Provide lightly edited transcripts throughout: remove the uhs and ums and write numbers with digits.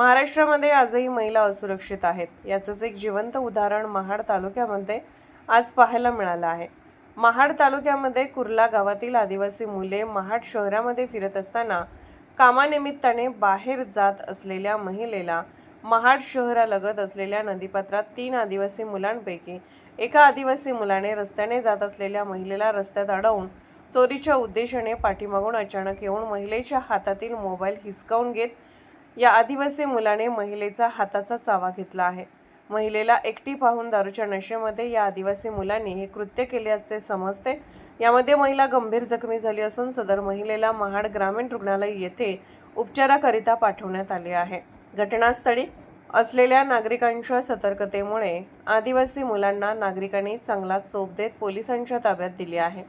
महाराष्ट्रामध्ये आजही महिला असुरक्षित आहेत. याचंच एक जिवंत उदाहरण महाड तालुक्यामध्ये आज पाहायला मिळालं आहे. महाड तालुक्यामध्ये कुर्ला गावातील आदिवासी मुले महाड शहरामध्ये फिरत असताना कामानिमित्ताने बाहेर जात असलेल्या महिलेला महाड शहरालगत असलेल्या नदीपात्रात 3 आदिवासी मुलांपैकी एका आदिवासी मुलाने रस्त्याने जात असलेल्या महिलेला रस्त्यात अडवून चोरीच्या उद्देशाने पाठीमागून अचानक येऊन महिलेच्या हातातील मोबाईल हिसकावून घेत या आदिवासी मुलाने महिलेचा हाताचा चावा घेतला आहे. महिलेला एकटी पाहून दारूच्या नशेमध्ये या आदिवासी मुलांनी हे कृत्य केल्याचे समजते. यामध्ये महिला गंभीर जखमी झाली असून सदर महिलेला महाड ग्रामीण रुग्णालय येथे उपचाराकरिता पाठवण्यात आले आहे. घटनास्थळी असलेल्या नागरिकांच्या सतर्कतेमुळे आदिवासी मुलांना नागरिकांनी चांगला चोप देत पोलिसांच्या ताब्यात दिले आहे.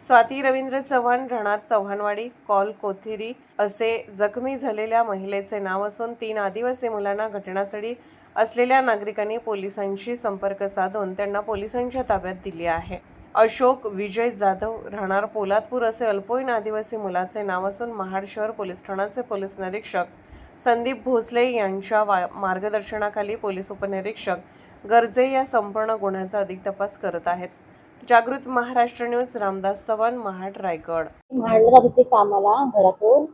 स्वाती रवींद्र चव्हाण, राहणार चव्हाणवाडी, कॉल कोथिरी असे जखमी झालेल्या महिलेचे नाव असून 3 आदिवासी मुलांना घटनास्थळी असलेल्या नागरिकांनी पोलिसांशी संपर्क साधून त्यांना पोलिसांच्या ताब्यात दिले आहे. अशोक विजय जाधव, राहणार पोलादपूर असे अल्पवयीन आदिवासी मुलाचे नाव असून महाड शहर पोलीस ठाण्याचे पोलीस निरीक्षक संदीप भोसले यांच्या मार्गदर्शनाखाली पोलीस उपनिरीक्षक गर्जे या संपूर्ण गुन्ह्याचा अधिक तपास करत आहेत. जागृत महाराष्ट्र न्यूज, रामदास चव्हाण, महाड, रायगड. महाडला जात होते कामाला. घरातून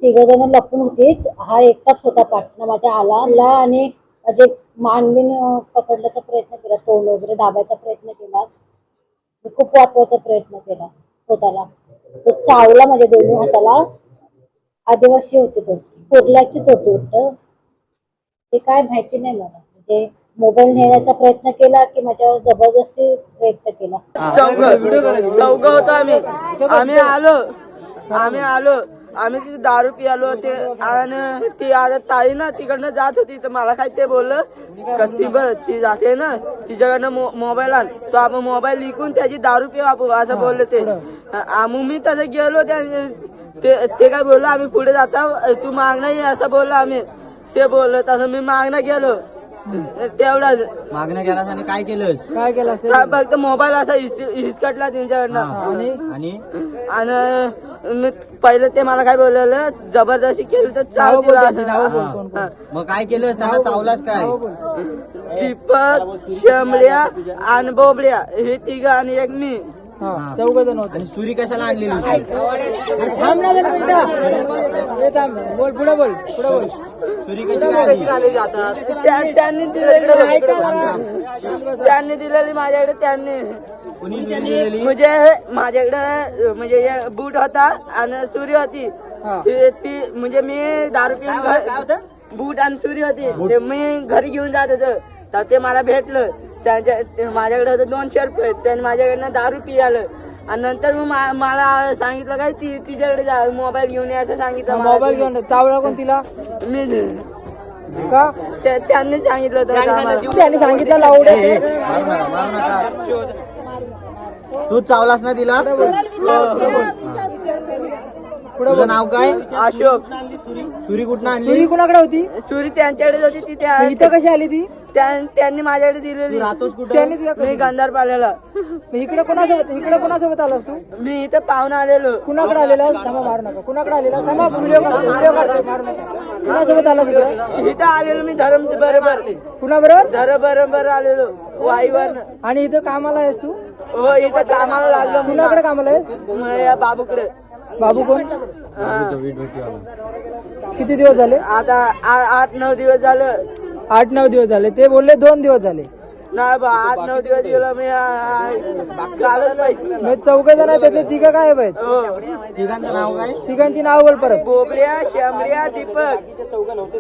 3 जण लपून होते. हा एकटाच होता पाठला माझ्या आला आणि माझे मानबिन पकडण्याचा प्रयत्न केला, तोंड वगैरे दाबायचा प्रयत्न केला. मी खूप वाचवायचा प्रयत्न केला स्वतःला. तो चावला माझ्या दोन्ही हाताला. आदिवासी होते, तो कुर्ल्याचीच होते. ते काय माहिती नाही मला. म्हणजे मोबाईल नेण्याचा प्रयत्न केला की माझ्यावर जबरदस्ती प्रयत्न केला. चौघ होतो आम्ही आलो आम्ही तिथे दारू पियालो ते. आणि ती आता ताई ना तिकडनं जात होती तर मला काय ते बोललं ती जाते ना तिच्याकडनं मोबाईल आण, तो आपण मोबाईल लिकून त्याची दारू पिऊ आपण असं बोलले ते. मग मी तसं गेलो ते काय बोललो आम्ही पुढे जाता तू मागणं असं बोललो आम्ही. ते बोललो तसं मी मागणं गेलो. तेवढा मागण्या केला आणि काय केलं फक्त मोबाईल असा हिसकटला त्यांच्याकडनं. आणि पहिले ते मला काय बोललेलं जबरदस्ती केलं तर चाव दिला. मग काय केलं त्यांना चावलाच काय? दीपक, शंभल्या आणि बोबड्या हे 3 आणि एक मी. 4 जण होते. सुरी कशाला आणलेली होती? सुरी कशी जातात त्यांनी दिलेली माझ्याकडे. त्यांनी म्हणजे माझ्याकडे म्हणजे बूट होता आणि सुरी होती. ती म्हणजे मी दारू पिऊन बूट आणि सुरी होती. मी घरी घेऊन जात होतो तर ते मला भेटलं. माझ्याकडे होतं 200 रुपये. त्यांनी माझ्याकडनं दारू पियालं आणि नंतर मग मला सांगितलं काय तिच्याकडे मोबाईल घेऊन यायचं सांगितलं. मोबाईल घेऊन चावला कोण तिला? मी का त्यांनी सांगितलं होतं. त्यांनी सांगितलं लावून तू चावलास ना तिला? तुझं नाव काय? अशोक. सुरी कुठनं आणली? सुरी कुणाकडे होती? सुरी त्यांच्याकडे होती. ती इथं कशी आली ती? त्यांनी माझ्याकडे दिलेली. राहतोस कुठे? मी गंधार पाल्याला. इकडे कोणासोबत आलास तू? मी इथं पाहून आलेलो. कुणाकडे आलेला? थांबा, मारू नका. कुणाकडे आलेला? थांबा, व्हिडिओ काढतो. मारू नका. कुणासोबत आला तिकडे? इथं आलेलो मी धरम बरोबर. कुणाबरोबर? बरोबर आलेलो वाईवर. आणि इथं कामाला आहेस तू? हो, इथं कामाला लागलो. कुणाकडे कामाला आहेस? या बाबूकडे. बाबू कोण? किती दिवस झाले? आता 8-9 दिवस झालं. 8-9 दिवस झाले. ते बोलले 2 दिवस झाले. नाही बा, 8-9 दिवस गेलो मी. कालच पाहिजे. 4 जण आहेत, त्यातले 3 काय आहेत? तिघांचं नाव काय? तिघांची नाव बोल परत. बोबड्या, शंभल्या, दीपक.